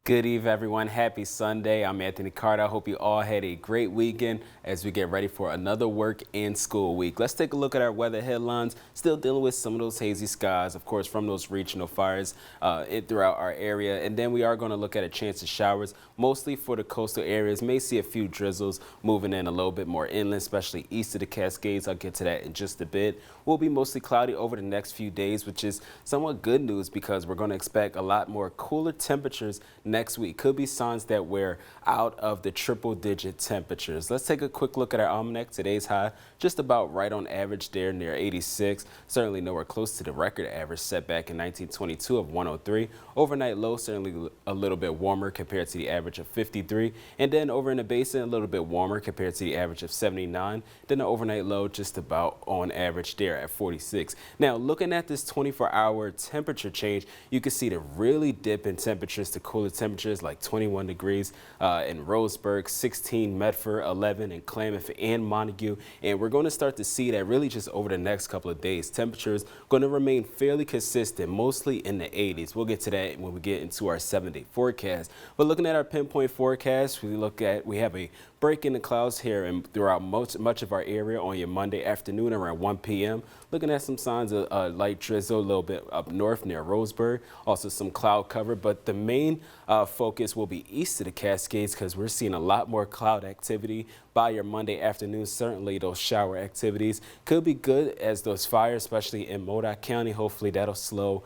Good evening, everyone. Happy Sunday. I'm Anthony Carter. I hope you all had a great weekend as we get ready for another work and school week. Let's take a look at our weather headlines. Still dealing with some of those hazy skies, of course, from those regional fires throughout our area. And then we are going to look at a chance of showers, mostly for the coastal areas. May see a few drizzles moving in a little bit more inland, especially east of the Cascades. I'll get to that in just a bit. Will be mostly cloudy over the next few days, which is somewhat good news because we're going to expect a lot more cooler temperatures next week. Could be signs that we're out of the triple-digit temperatures. Let's take a quick look at our almanac. Today's high just about right on average there near 86. Certainly nowhere close to the record average set back in 1922 of 103. Overnight low certainly a little bit warmer compared to the average of 53. And then over in the basin a little bit warmer compared to the average of 79. Then the overnight low just about on average there at 46. Now looking at this 24-hour temperature change, you can see the really dip in temperatures to cooler temperatures like 21 degrees in Roseburg, 16 Medford, 11 in Klamath and Montague. And we're going to start to see that really just over the next couple of days. Temperatures going to remain fairly consistent, mostly in the 80s. We'll get to that when we get into our 7-day forecast. But looking at our pinpoint forecast, we have a break in the clouds here and throughout much of our area on your Monday afternoon around 1 p.m. Looking at some signs of light drizzle a little bit up north near Roseburg. Also some cloud cover, but the main focus will be east of the Cascades because we're seeing a lot more cloud activity by your Monday afternoon. Certainly those shower activities could be good as those fires, especially in Modoc County. Hopefully that'll slow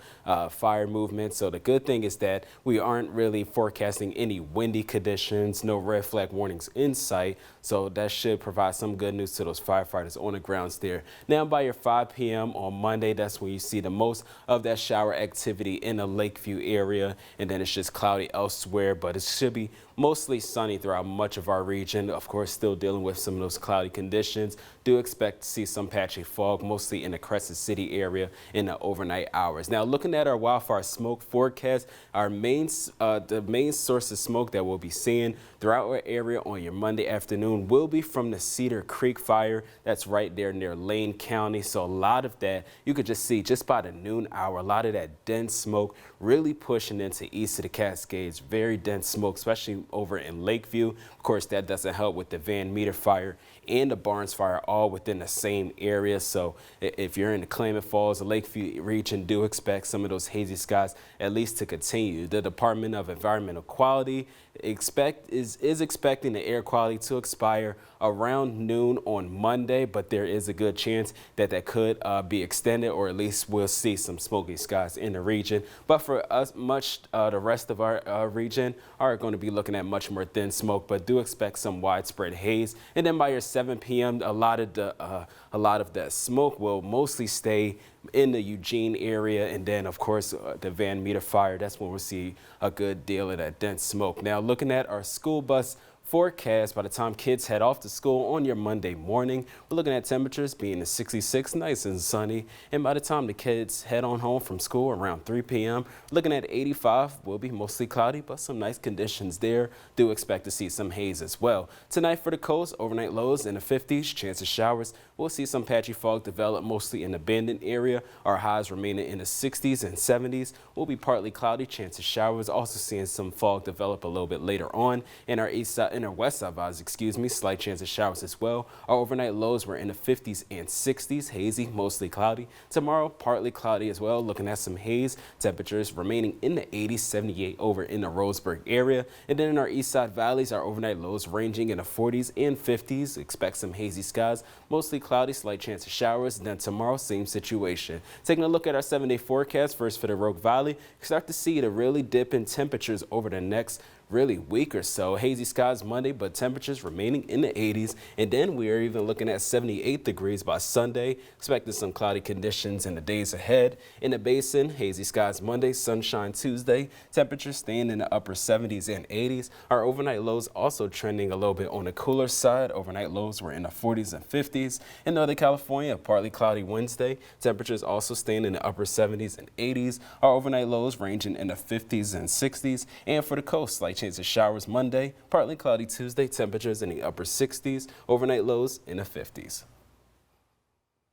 fire movement. So the good thing is that we aren't really forecasting any windy conditions, no red flag warnings in sight. So that should provide some good news to those firefighters on the grounds there. Now by your 5 p.m. on Monday, that's when you see the most of that shower activity in the Lakeview area. And then it's just cloudy elsewhere, but it should be mostly sunny throughout much of our region. Of course, still dealing with some of those cloudy conditions. Do expect to see some patchy fog, mostly in the Crescent City area in the overnight hours. Now, looking at our wildfire smoke forecast, the main source of smoke that we'll be seeing throughout our area on your Monday afternoon will be from the Cedar Creek fire. That's right there near Lane County. So a lot of that you could just see just by the noon hour, a lot of that dense smoke really pushing into east of the Cascades. Very dense smoke, especially over in Lakeview. Of course, that doesn't help with the Van Meter fire and the Barnes fire all within the same area. So if you're in the Klamath Falls, the Lakeview region, do expect some of those hazy skies at least to continue. The Department of Environmental Quality is expecting the air quality to expire around noon on Monday, but there is a good chance that that could be extended, or at least we'll see some smoky skies in the region. But for us, the rest of our region are going to be looking at much more thin smoke, but do expect some widespread haze. And then by your 7 p.m., a lot of the smoke will mostly stay in the Eugene area, and then of course the Van Meter fire, that's when we'll see a good deal of that dense smoke. Now looking at our school bus forecast, by the time kids head off to school on your Monday morning, we're looking at temperatures being in 66, nice and sunny. And by the time the kids head on home from school around 3 p.m., looking at 85, will be mostly cloudy, but some nice conditions there. Do expect to see some haze as well. Tonight for the coast, overnight lows in the 50s, chance of showers. We'll see some patchy fog develop mostly in the Bandon area. Our highs remaining in the 60s and 70s. Will be partly cloudy, chance of showers. Also seeing some fog develop a little bit later on in our east side. In our west side vibes, slight chance of showers as well. Our overnight lows were in the 50s and 60s, hazy, mostly cloudy. Tomorrow, partly cloudy as well, looking at some haze. Temperatures remaining in the 80s, 78 over in the Roseburg area. And then in our east side valleys, our overnight lows ranging in the 40s and 50s. Expect some hazy skies, mostly cloudy, slight chance of showers. And then tomorrow, same situation. Taking a look at our 7-day forecast, first for the Rogue Valley, start to see the really dip in temperatures over the next really week or so. Hazy skies Monday, but temperatures remaining in the 80s. And then we are even looking at 78 degrees by Sunday. Expecting some cloudy conditions in the days ahead. In the basin, hazy skies Monday, sunshine Tuesday. Temperatures staying in the upper 70s and 80s. Our overnight lows also trending a little bit on the cooler side. Overnight lows were in the 40s and 50s. In Northern California, partly cloudy Wednesday. Temperatures also staying in the upper 70s and 80s. Our overnight lows ranging in the 50s and 60s. And for the coast, slight chance of showers Monday, partly cloudy Tuesday, temperatures in the upper 60s, overnight lows in the 50s.